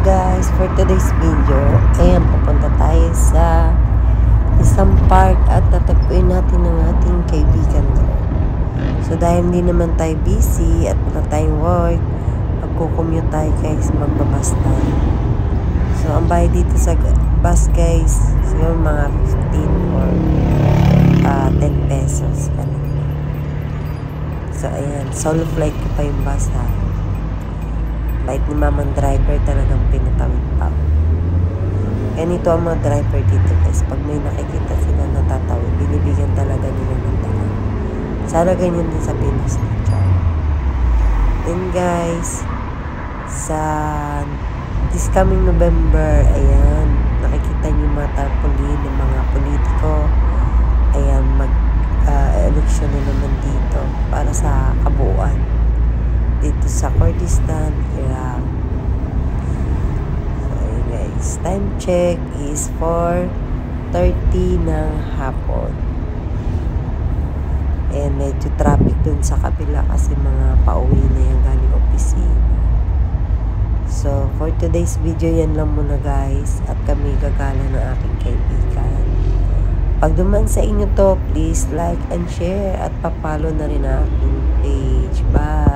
guys, for today's video, ayan, pupunta tayo sa isang park at tatagpuin natin ang ating kaibigan doon. So dahil hindi naman tayo busy at wala tayong work, magkukommute tayo guys, magbabas tayo. So ang bayad dito sa bus guys, siguro mga 15 or 10 pesos. So ayan, solo flight ko pa yung bus ha. Bait ni mamang driver, talagang pinatawid pa. Ganito ang mga driver dito guys. Pag may nakikita sila natatawid, binibigyan talaga nila ng daan. Sana ganyan din sa Pinas na. Then guys, sa this coming November, ayan, nakikita niyo mga tarpaulin ng mga politiko. Ayan, eleksyon na naman dito para sa kabuuan. Dito sa Kurdistan, Iraq. So, ayun guys. Time check is 4:30 ng hapon. And medyo traffic dun sa kabila kasi mga pauwi na yung galing opisina. So, for today's video, yan lang muna guys. At kami gagala ng aking kaibigan. Pag duman sa inyo to, please like and share at papalo na rin ang aking page. Bye!